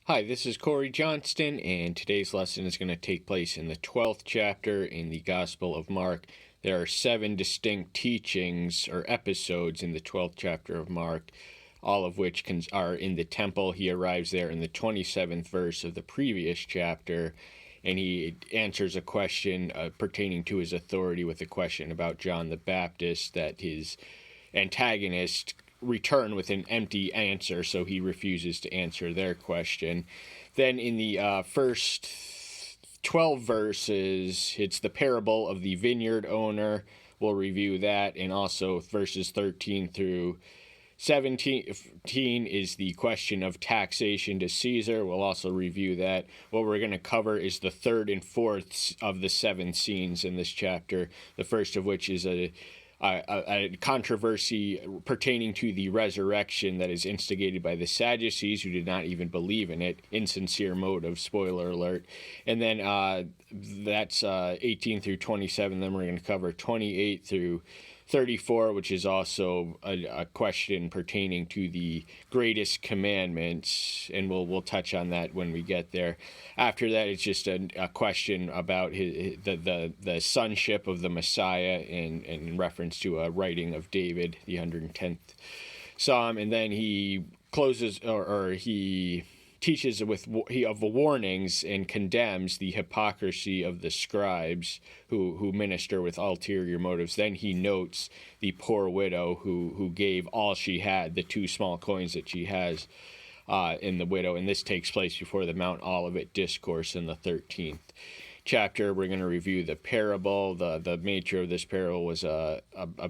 Hi, this is Corey Johnston, and today's lesson is going to take place in the 12th chapter in the Gospel of Mark. There are 7 distinct teachings or episodes in the 12th chapter of Mark, all of which are in the temple. He arrives there in the 27th verse of the previous chapter, and he answers a question pertaining to his authority with a question about John the Baptist that his antagonist return with an empty answer, so he refuses to answer their question. Then in the first 12 verses, it's the parable of the vineyard owner. We'll review that, and also verses 13 through 17 is the question of taxation to Caesar. We'll also review that. What we're going to cover is the third and fourth of the 7 scenes in this chapter, the first of which is a controversy pertaining to the resurrection that is instigated by the Sadducees, who did not even believe in it. Insincere motive, spoiler alert. And then that's 18 through 27. Then we're going to cover 28 through 34, which is also a question pertaining to the greatest commandments, and we'll touch on that when we get there. After that, it's just a question about the sonship of the Messiah in reference to a writing of David, the 110th Psalm, and then he closes or he teaches of warnings and condemns the hypocrisy of the scribes who minister with ulterior motives. Then he notes the poor widow who gave all she had, the 2 small coins that she has in the widow. And this takes place before the Mount Olivet Discourse in the 13th chapter. We're going to review the parable. The nature of this parable was a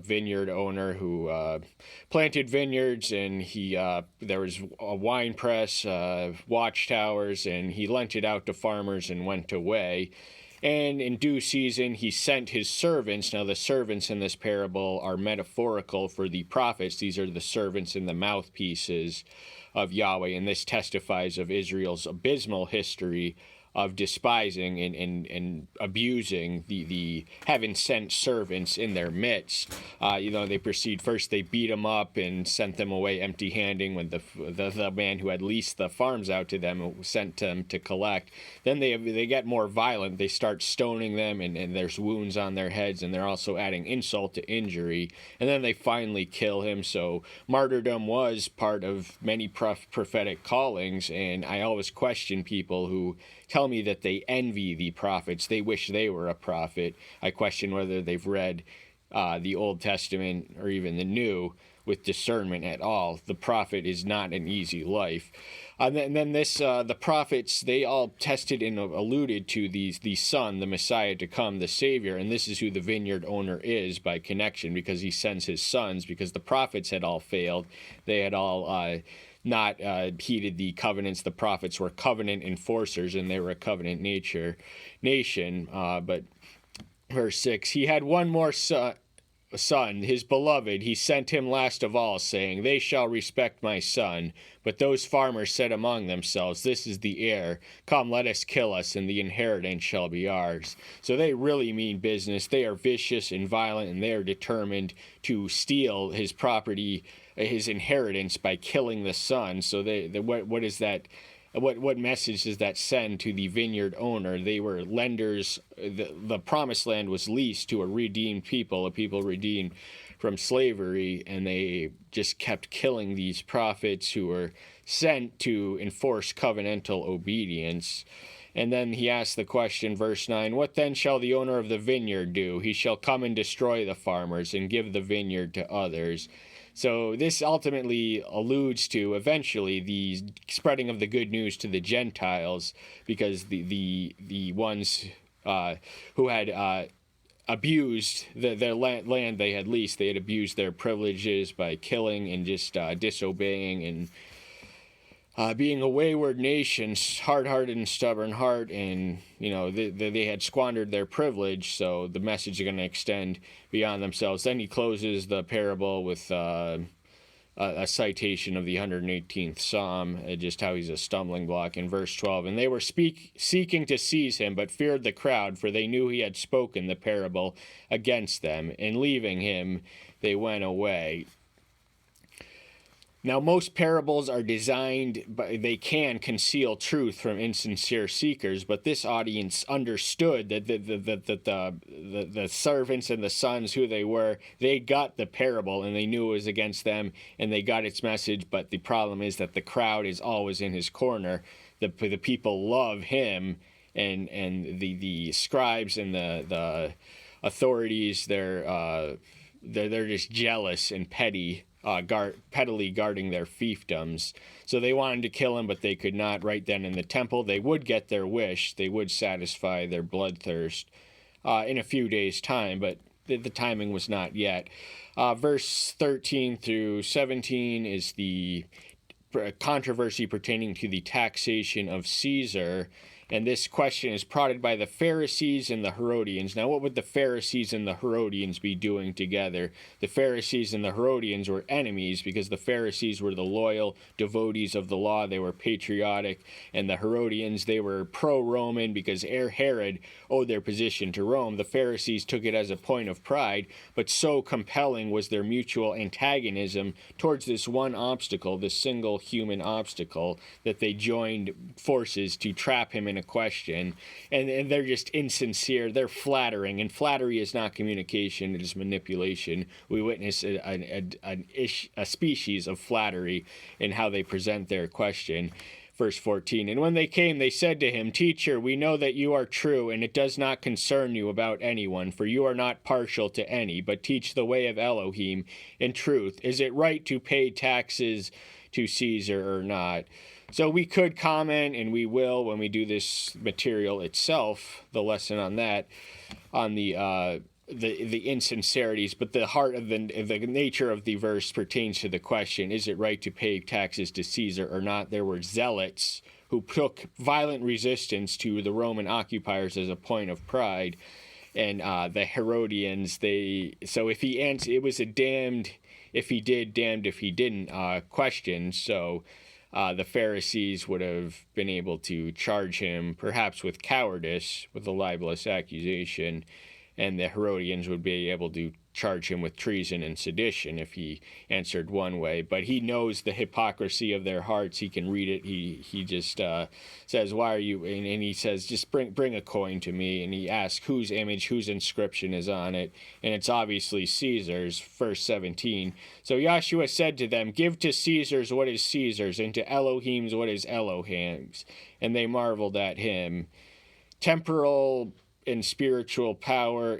vineyard owner who planted vineyards, and there was a wine press, watchtowers, and he lent it out to farmers and went away. And in due season, he sent his servants. Now, the servants in this parable are metaphorical for the prophets. These are the servants and the mouthpieces of Yahweh, and this testifies of Israel's abysmal history of despising and abusing the heaven-sent servants in their midst. They proceed first, they beat them up and sent them away empty-handed when the man who had leased the farms out to them sent them to collect. Then they get more violent. They start stoning them, and there's wounds on their heads, and they're also adding insult to injury. And then they finally kill him. So martyrdom was part of many prophetic callings, and I always question people who tell me that they envy the prophets. They wish they were a prophet. I question whether they've read the Old Testament or even the New with discernment at all. The prophet is not an easy life. And then the prophets, they all tested and alluded to the Son, the Messiah to come, the Savior, and this is who the vineyard owner is by connection, because he sends his sons, because the prophets had all failed. They had all not heeded the covenants. The prophets were covenant enforcers, and they were a covenant nation. But verse 6, he had one more son, his beloved. He sent him last of all, saying, they shall respect my son. But those farmers said among themselves, this is the heir. Come, let us kill us, and the inheritance shall be ours. So they really mean business. They are vicious and violent, and they are determined to steal his property, his inheritance, by killing the son. So what is that? What message does that send to the vineyard owner? They were lenders. The promised land was leased to a redeemed people, a people redeemed from slavery, and they just kept killing these prophets who were sent to enforce covenantal obedience. And then he asks the question, verse 9, what then shall the owner of the vineyard do? He shall come and destroy the farmers and give the vineyard to others. So this ultimately alludes to eventually the spreading of the good news to the Gentiles, because the ones who had abused their land they had leased, they had abused their privileges by killing and just disobeying and being a wayward nation, hard-hearted and stubborn heart, and they had squandered their privilege, so the message is going to extend beyond themselves. Then he closes the parable with a citation of the 118th Psalm, just how he's a stumbling block in verse 12. And they were seeking to seize him, but feared the crowd, for they knew he had spoken the parable against them, and leaving him, they went away. Now, most parables are designed, but they can conceal truth from insincere seekers. But this audience understood that the servants and the sons, who they were, they got the parable and they knew it was against them and they got its message. But the problem is that the crowd is always in his corner. The people love him, and the scribes and the authorities, they're just jealous and petty. Pettily guarding their fiefdoms. So they wanted to kill him, but they could not. Right then in the temple, they would get their wish. They would satisfy their bloodthirst in a few days' time, but the timing was not yet. Verse 13 through 17 is the controversy pertaining to the taxation of Caesar. And this question is prodded by the Pharisees and the Herodians. Now, what would the Pharisees and the Herodians be doing together? The Pharisees and the Herodians were enemies because the Pharisees were the loyal devotees of the law. They were patriotic. And the Herodians, they were pro-Roman because Herod owed their position to Rome. The Pharisees took it as a point of pride, but so compelling was their mutual antagonism towards this one obstacle, this single human obstacle, that they joined forces to trap him in a question, and they're just insincere. They're flattering, and flattery is not communication, it is manipulation. We witness a species of flattery in how they present their question. Verse 14, and when they came, they said to him, Teacher, we know that you are true, and it does not concern you about anyone, for you are not partial to any, but teach the way of Elohim in truth. Is it right to pay taxes to Caesar or not? So we could comment, and we will when we do this material itself, the lesson on that, on the insincerities, but the heart of the nature of the verse pertains to the question, is it right to pay taxes to Caesar or not? There were zealots who took violent resistance to the Roman occupiers as a point of pride, and the Herodians, so if he answered, it was a damned if he did, damned if he didn't question. So the Pharisees would have been able to charge him perhaps with cowardice, with a libelous accusation, and the Herodians would be able to charge him with treason and sedition if he answered one way. But he knows the hypocrisy of their hearts. He can read it. He just says, why are you, and he says, just bring a coin to me. And he asks whose image, whose inscription is on it. And it's obviously Caesar's, verse 17. So Yahshua said to them, give to Caesar's what is Caesar's, and to Elohim's what is Elohim's. And they marveled at him. Temporal and spiritual power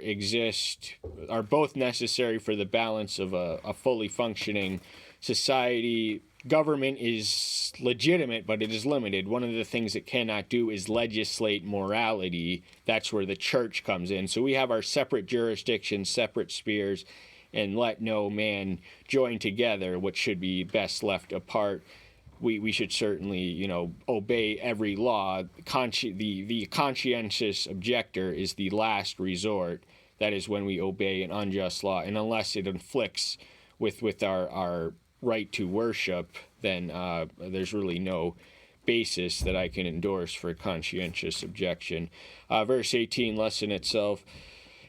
are both necessary for the balance of a fully functioning society. Government is legitimate, but it is limited. One of the things it cannot do is legislate morality. That's where the church comes in. So we have our separate jurisdictions, separate spheres, and let no man join together what should be best left apart. We should certainly, obey every law. The conscientious objector is the last resort. That is when we obey an unjust law. And unless it inflicts with our right to worship, then there's really no basis that I can endorse for conscientious objection. Verse 18, lesson itself.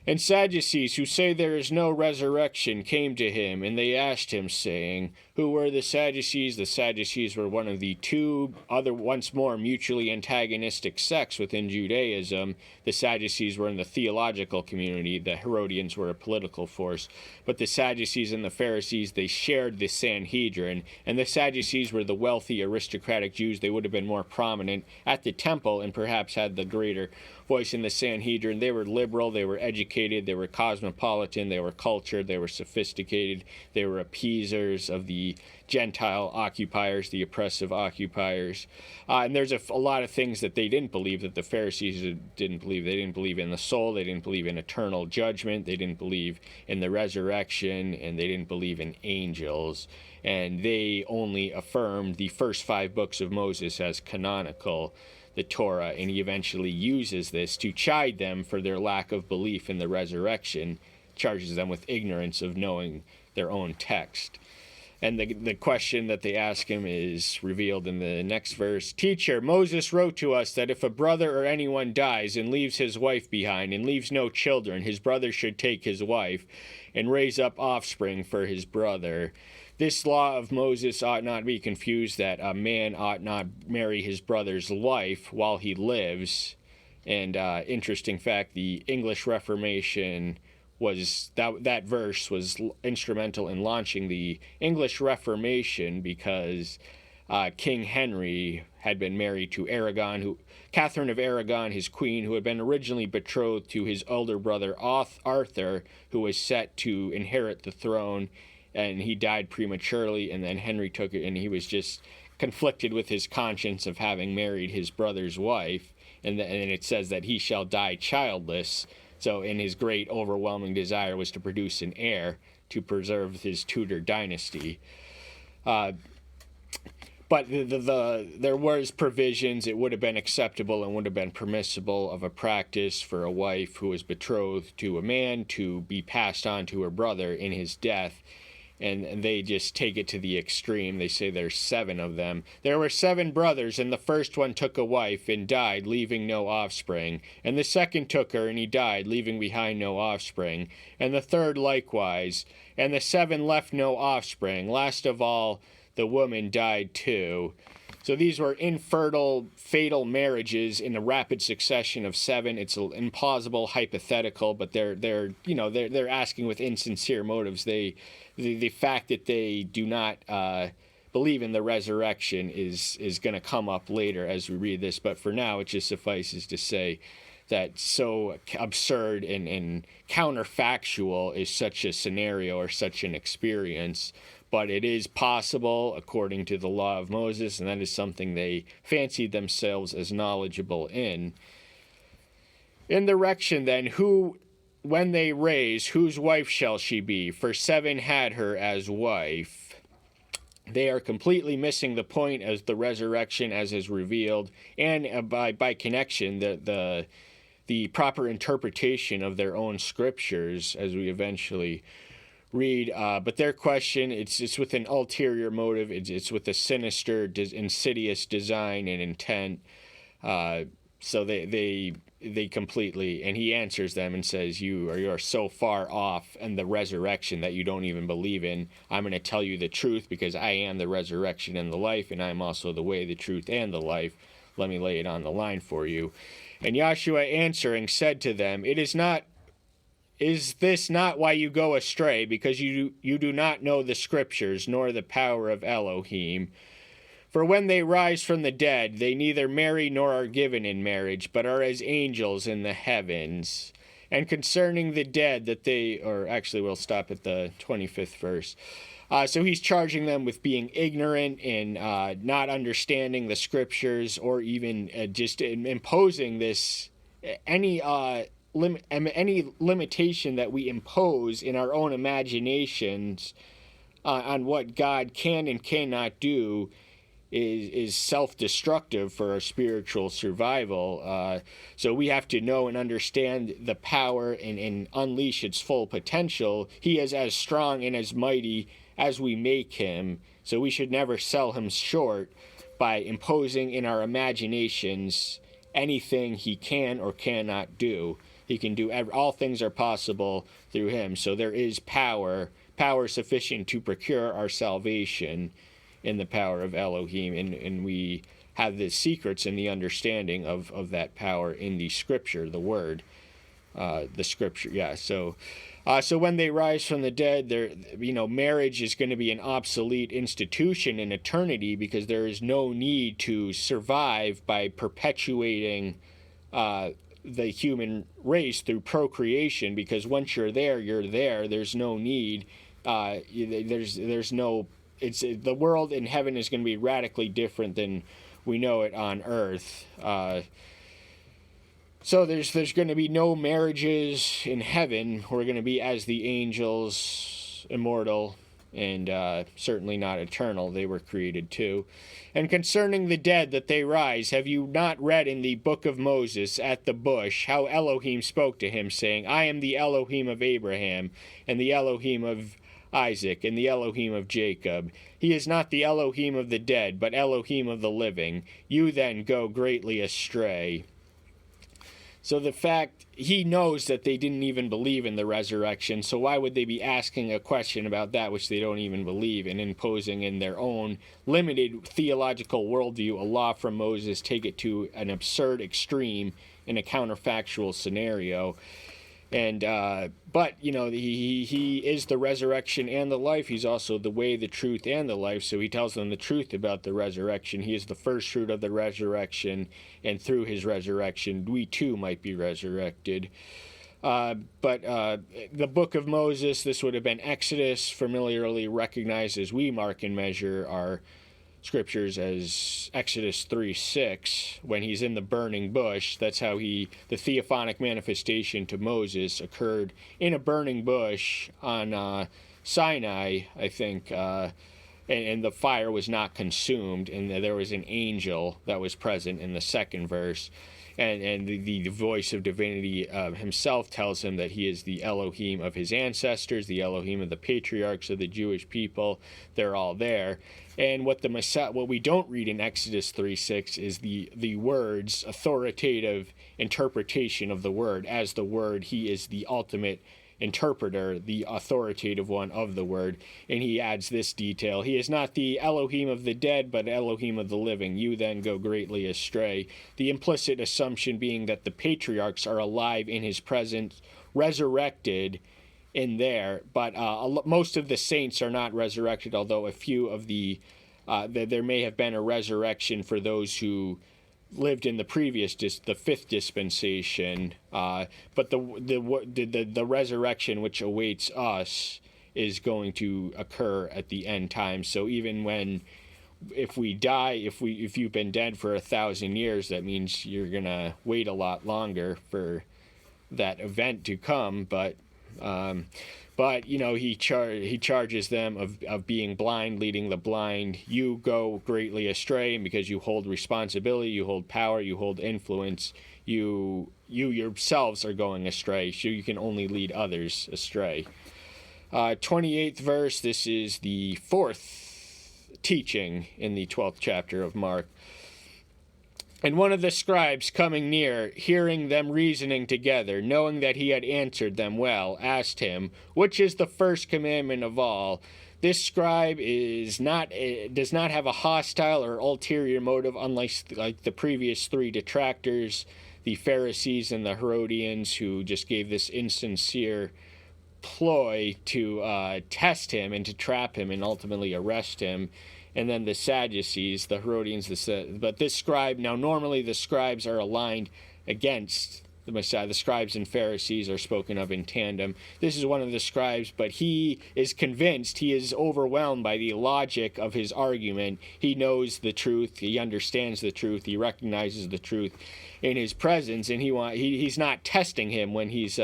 And Sadducees, who say there is no resurrection, came to him, and they asked him, saying, who were the Sadducees? The Sadducees were one of the two other, once more, mutually antagonistic sects within Judaism. The Sadducees were in the theological community. The Herodians were a political force. But the Sadducees and the Pharisees, they shared the Sanhedrin. And the Sadducees were the wealthy, aristocratic Jews. They would have been more prominent at the temple and perhaps had the greater voice in the Sanhedrin. They were liberal, they were educated, they were cosmopolitan, they were cultured, they were sophisticated, they were appeasers of the Gentile occupiers, the oppressive occupiers. And there's a lot of things that they didn't believe, that the Pharisees didn't believe. They didn't believe in the soul, they didn't believe in eternal judgment, they didn't believe in the resurrection, and they didn't believe in angels. And they only affirmed the first 5 books of Moses as canonical, the Torah, and he eventually uses this to chide them for their lack of belief in the resurrection, charges them with ignorance of knowing their own text. And the question that they ask him is revealed in the next verse. Teacher, Moses wrote to us that if a brother or anyone dies and leaves his wife behind and leaves no children, his brother should take his wife and raise up offspring for his brother. this law of Moses ought not be confused, that a man ought not marry his brother's wife while he lives. And interesting fact, the English Reformation was that verse was instrumental in launching the English Reformation, because King Henry had been married to Catherine of Aragon, his queen, who had been originally betrothed to his elder brother Arthur, who was set to inherit the throne, and he died prematurely, and then Henry took it, and he was just conflicted with his conscience of having married his brother's wife, and it says that he shall die childless. So, in his great overwhelming desire was to produce an heir to preserve his Tudor dynasty. But there was provisions. It would have been acceptable and would have been permissible of a practice for a wife who was betrothed to a man to be passed on to her brother in his death. And they just take it to the extreme. They say there's 7 of them. There were 7 brothers, and the first one took a wife and died, leaving no offspring. And the second took her, and he died, leaving behind no offspring. And the third likewise. And the 7 left no offspring. Last of all, the woman died too. So these were infertile, fatal marriages in a rapid succession of 7. It's an implausible hypothetical, but they're asking with insincere motives. The fact that they do not believe in the resurrection is going to come up later as we read this. But for now, it just suffices to say that so absurd and counterfactual is such a scenario or such an experience. But it is possible according to the law of Moses, and that is something they fancied themselves as knowledgeable in. In the erection, then, when they raise, whose wife shall she be? For 7 had her as wife. They are completely missing the point as the resurrection as is revealed, and by connection, the proper interpretation of their own scriptures as we eventually read. But their question, it's with an ulterior motive. It's with a sinister, insidious design and intent. So they completely, and he answers them and says, you are so far off in the resurrection that you don't even believe in. I'm going to tell you the truth, because I am the resurrection and the life, and I'm also the way, the truth, and the life. Let me lay it on the line for you. And Yahshua answering said to them, Is this not why you go astray, because you do not know the scriptures, nor the power of Elohim? For when they rise from the dead, they neither marry nor are given in marriage, but are as angels in the heavens. And concerning the dead, we'll stop at the 25th verse. So he's charging them with being ignorant and not understanding the scriptures, or even just imposing any limitation that we impose in our own imaginations on what God can and cannot do is self-destructive for our spiritual survival. So we have to know and understand the power and unleash its full potential. He is as strong and as mighty as we make him. So we should never sell him short by imposing in our imaginations anything he can or cannot do. He can do all things are possible through him. So there is power sufficient to procure our salvation in the power of Elohim, and we have the secrets and the understanding of that power in the scripture, the word, the scripture. Yeah. So when they rise from the dead, marriage is going to be an obsolete institution in eternity, because there is no need to survive by perpetuating the human race through procreation, because once you're there, you're there. There's no need. There's no. The world in heaven is going to be radically different than we know it on earth. So there's going to be no marriages in heaven. We're going to be as the angels, immortal, and certainly not eternal. They were created too. And concerning the dead that they rise, have you not read in the book of Moses at the bush how Elohim spoke to him, saying, I am the Elohim of Abraham, and the Elohim of Isaac, and the Elohim of Jacob. He is not the Elohim of the dead, but Elohim of the living. You then go greatly astray. So the fact, he knows that they didn't even believe in the resurrection, so why would they be asking a question about that which they don't even believe, and imposing in their own limited theological worldview a law from Moses, take it to an absurd extreme in a counterfactual scenario? And but he is the resurrection and the life. He's also the way, the truth, and the life. So he tells them the truth about the resurrection. He is the first fruit of the resurrection, and through his resurrection we too might be resurrected. But the book of Moses, this would have been Exodus, familiarly recognized as we mark and measure our scriptures as Exodus 3:6, when he's in the burning bush. That's how the theophanic manifestation to Moses occurred in a burning bush on Sinai, I think, and the fire was not consumed, and there was an angel that was present in the second verse. And the voice of divinity himself tells him that he is the Elohim of his ancestors, the Elohim of the patriarchs of the Jewish people. They're all there. And what we don't read in Exodus 3:6 is the word's authoritative interpretation of the word. As the word, he is the ultimate interpreter, the authoritative one of the word. And he adds this detail: he is not the Elohim of the dead, but Elohim of the living. You then go greatly astray. The implicit assumption being that the patriarchs are alive in his presence, resurrected in there, but most of the saints are not resurrected, although a few of there may have been a resurrection for those who lived in the previous the fifth dispensation, but the resurrection which awaits us is going to occur at the end time. So even if we die, if you've been dead for 1,000 years, that means you're gonna wait a lot longer for that event to come. But he charges them of being blind, leading the blind. You go greatly astray, and because you hold responsibility, you hold power, you hold influence, you yourselves are going astray, so you can only lead others astray. 28th verse, this is the fourth teaching in the 12th chapter of Mark. And one of the scribes coming near, hearing them reasoning together, knowing that he had answered them well, asked him, which is the first commandment of all? This scribe does not have a hostile or ulterior motive, unlike the previous three detractors, the Pharisees and the Herodians, who just gave this insincere ploy to test him and to trap him and ultimately arrest him. And then the Sadducees, the Herodians, but this scribe, now normally the scribes are aligned against the Messiah. The scribes and Pharisees are spoken of in tandem. This is one of the scribes, but he is convinced, he is overwhelmed by the logic of his argument. He knows the truth, he understands the truth, he recognizes the truth in his presence, and he's not testing him when he's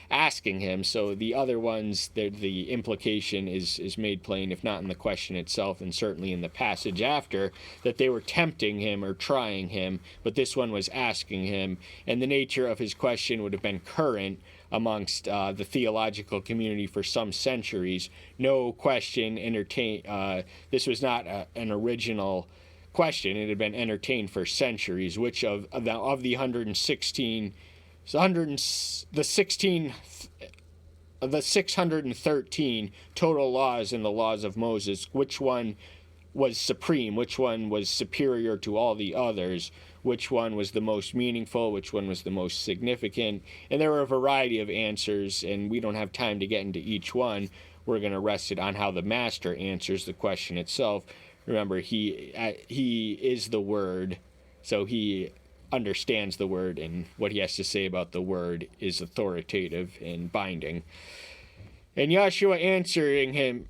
asking him. So the other ones, the implication is made plain, if not in the question itself, and certainly in the passage after, that they were tempting him or trying him, but this one was asking him, and the nature of his question would have been current amongst the theological community for some centuries. No question entertained. This was not an original question. It had been entertained for centuries. Which of the 116, the 613 total laws in the laws of Moses, which one was supreme? Which one was superior to all the others? Which one was the most meaningful? Which one was the most significant? And there were a variety of answers, and we don't have time to get into each one. We're going to rest it on how the master answers the question itself. Remember, he is the Word, so he understands the Word, and what he has to say about the Word is authoritative and binding. And Yahshua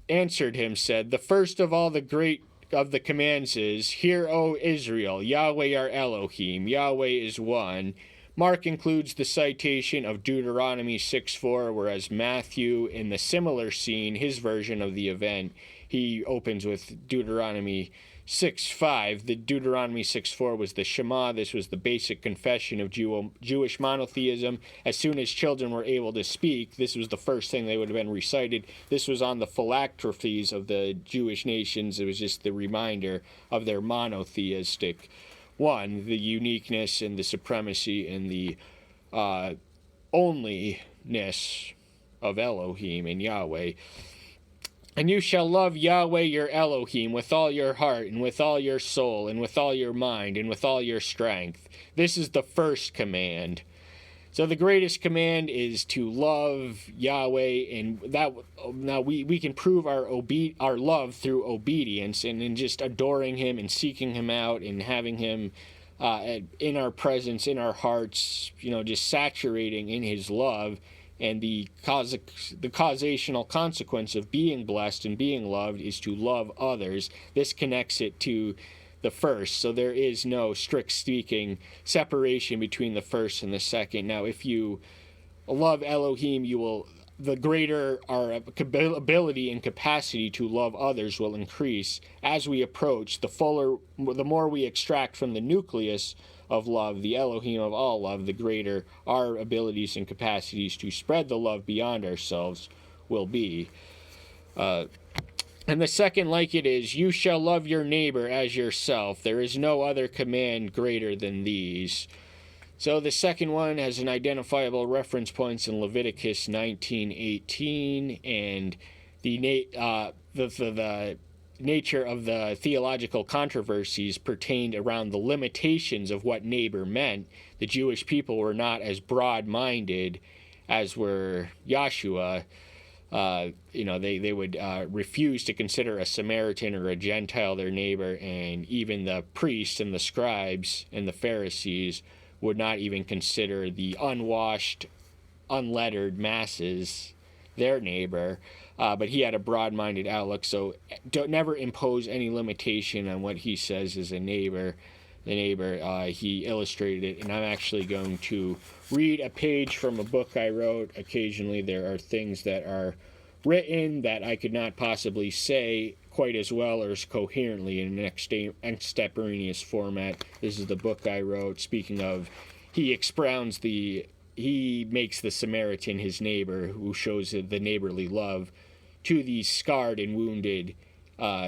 answered him, said, the first of all the great of the commands is, Hear, O Israel, Yahweh our Elohim, Yahweh is one. Mark includes the citation of Deuteronomy 6:4, whereas Matthew, in the similar scene, his version of the event, he opens with Deuteronomy 6:5. The Deuteronomy 6:4 was the Shema. This was the basic confession of Jewish monotheism. As soon as children were able to speak, this was the first thing they would have been recited. This was on the phylacteries of the Jewish nations. It was just the reminder of their monotheistic one, the uniqueness and the supremacy and the onlyness of Elohim and Yahweh. And you shall love Yahweh your Elohim with all your heart, and with all your soul, and with all your mind, and with all your strength. This is the first command. So the greatest command is to love Yahweh, and that now we can prove our love through obedience and in just adoring Him and seeking Him out and having Him in our presence, in our hearts, just saturating in His love. And the causational consequence of being blessed and being loved is to love others. This connects it to the first. So there is no, strict speaking, separation between the first and the second. Now, if you love Elohim, the greater our ability and capacity to love others will increase. As we approach, the more we extract from the nucleus of love, the Elohim of all love, the greater our abilities and capacities to spread the love beyond ourselves will be. And the second like it is, you shall love your neighbor as yourself. There is no other command greater than these. So the second one has an identifiable reference points in Leviticus 19:18, and the nature of the theological controversies pertained around the limitations of what neighbor meant. The Jewish people were not as broad-minded as were Yahshua. They would refuse to consider a Samaritan or a Gentile their neighbor, and even the priests and the scribes and the Pharisees would not even consider the unwashed, unlettered masses their neighbor. But he had a broad-minded outlook, so don't never impose any limitation on what he says is a neighbor. The neighbor, he illustrated it, and I'm actually going to read a page from a book I wrote. Occasionally there are things that are written that I could not possibly say quite as well or as coherently in an extemporaneous format. This is the book I wrote. Speaking of, he makes the Samaritan his neighbor, who shows the neighborly love to the scarred and wounded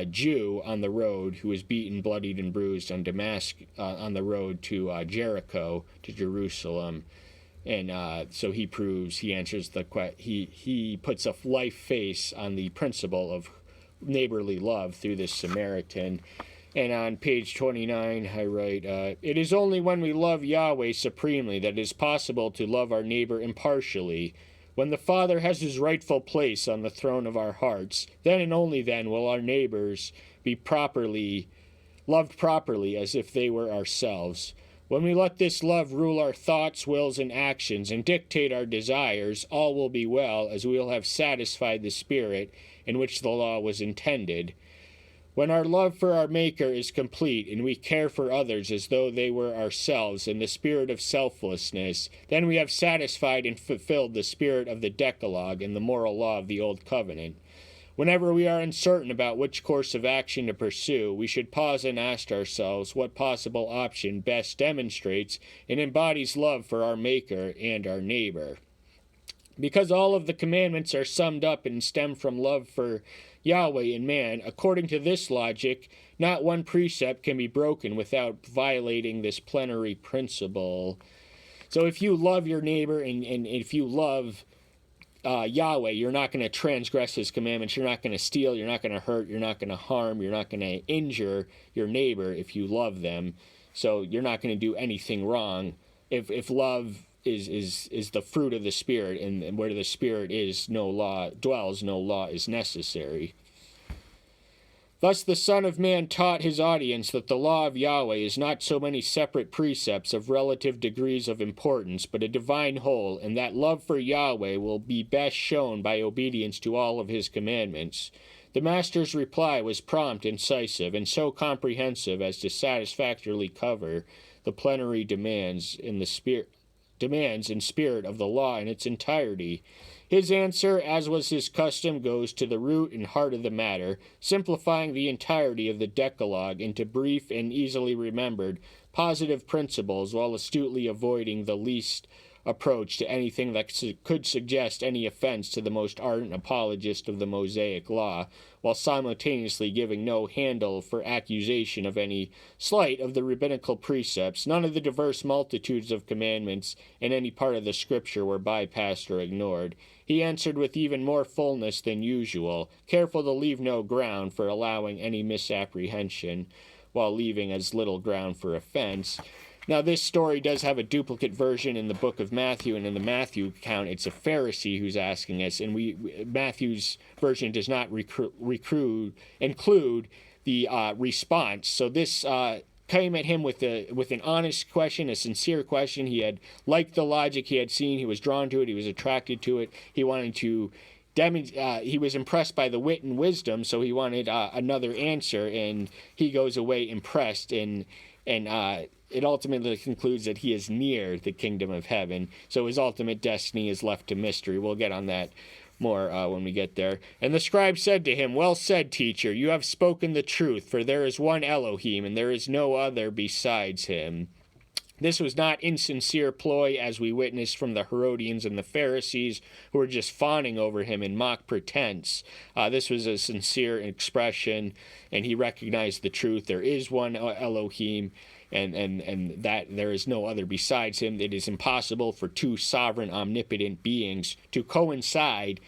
Jew on the road who was beaten, bloodied, and bruised on the road to Jericho, to Jerusalem. And so he answers he puts a life face on the principle of neighborly love through this Samaritan. And on page 29, I write, it is only when we love Yahweh supremely that it is possible to love our neighbor impartially. When the Father has his rightful place on the throne of our hearts, then and only then will our neighbors be loved properly as if they were ourselves. When we let this love rule our thoughts, wills, and actions and dictate our desires, all will be well, as we will have satisfied the spirit in which the law was intended. When our love for our Maker is complete, and we care for others as though they were ourselves in the spirit of selflessness, then we have satisfied and fulfilled the spirit of the Decalogue and the moral law of the Old Covenant. Whenever we are uncertain about which course of action to pursue, we should pause and ask ourselves what possible option best demonstrates and embodies love for our Maker and our neighbor. Because all of the commandments are summed up and stem from love for Yahweh and man, according to this logic, not one precept can be broken without violating this plenary principle. So if you love your neighbor and if you love Yahweh, you're not going to transgress his commandments, you're not going to steal, you're not going to hurt, you're not going to harm, you're not going to injure your neighbor if you love them. So you're not going to do anything wrong. If love is the fruit of the Spirit, and where the Spirit is, no law dwells, no law is necessary. Thus the Son of Man taught his audience that the law of Yahweh is not so many separate precepts of relative degrees of importance, but a divine whole, and that love for Yahweh will be best shown by obedience to all of his commandments. The Master's reply was prompt, incisive, and so comprehensive as to satisfactorily cover the plenary demands and spirit of the law in its entirety. His answer, as was his custom, goes to the root and heart of the matter, simplifying the entirety of the Decalogue into brief and easily remembered positive principles while astutely avoiding the least approach to anything that could suggest any offense to the most ardent apologist of the Mosaic Law, while simultaneously giving no handle for accusation of any slight of the rabbinical precepts. None of the diverse multitudes of commandments in any part of the Scripture were bypassed or ignored. He answered with even more fullness than usual, careful to leave no ground for allowing any misapprehension, while leaving as little ground for offense. Now, this story does have a duplicate version in the book of Matthew, and in the Matthew account, it's a Pharisee who's asking us, and Matthew's version does not include the response. So this came at him with an honest question, a sincere question. He had liked the logic he had seen. He was drawn to it. He was attracted to it. He wanted to he was impressed by the wit and wisdom, so he wanted another answer, and he goes away impressed, and it ultimately concludes that he is near the kingdom of heaven. So his ultimate destiny is left to mystery. We'll get on that more when we get there. And the scribe said to him, "Well said, teacher, you have spoken the truth, for there is one Elohim, and there is no other besides him." This was not insincere ploy, as we witnessed from the Herodians and the Pharisees, who were just fawning over him in mock pretense. This was a sincere expression, and he recognized the truth. There is one Elohim, and that there is no other besides him. It is impossible for two sovereign, omnipotent beings to coexist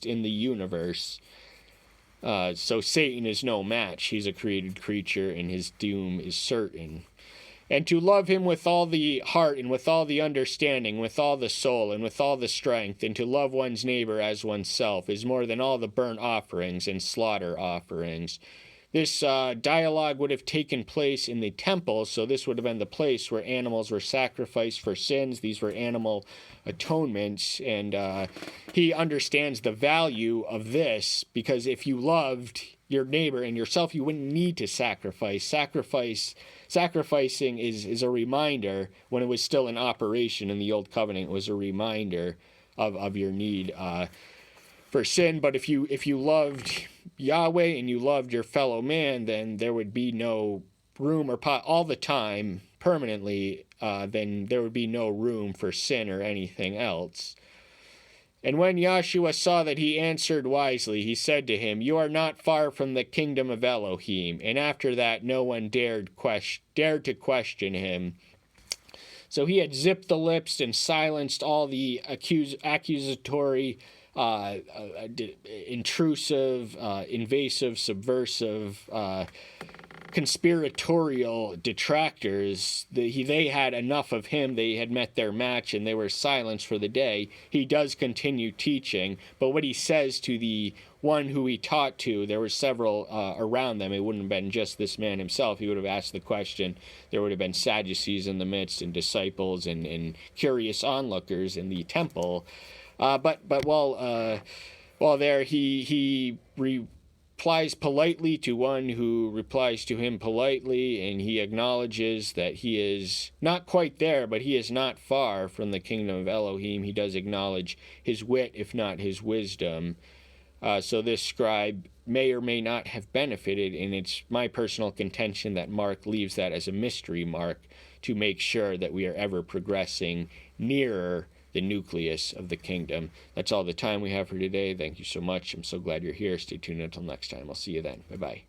in the universe. So Satan is no match. He's a created creature, and his doom is certain. And to love him with all the heart and with all the understanding, with all the soul and with all the strength, and to love one's neighbor as oneself is more than all the burnt offerings and slaughter offerings. This dialogue would have taken place in the temple, so this would have been the place where animals were sacrificed for sins. These were animal atonements, and he understands the value of this, because if you loved your neighbor and yourself, you wouldn't need to sacrifice. Sacrificing is a reminder. When it was still in operation in the Old Covenant, it was a reminder of your need for sin. But if you loved Yahweh and you loved your fellow man, then there would be no room or all the time, permanently, then there would be no room for sin or anything else. And when Yahshua saw that he answered wisely, he said to him, "You are not far from the kingdom of Elohim." And after that, no one dared to question him. So he had zipped the lips and silenced all the accusatory, intrusive, invasive, subversive, conspiratorial detractors. They had enough of him. They had met their match, and they were silenced for the day. He does continue teaching, but what he says to the one who he taught to, there were several around them. It wouldn't have been just this man himself. He would have asked the question. There would have been Sadducees in the midst, and disciples, and curious onlookers in the temple. But while there, he replies politely to one who replies to him politely, and he acknowledges that he is not quite there, but he is not far from the kingdom of Elohim. He does acknowledge his wit, if not his wisdom. So this scribe may or may not have benefited, and it's my personal contention that Mark leaves that as a mystery mark to make sure that we are ever progressing nearer the nucleus of the kingdom. That's all the time we have for today. Thank you so much. I'm so glad you're here. Stay tuned until next time. I'll see you then. Bye-bye.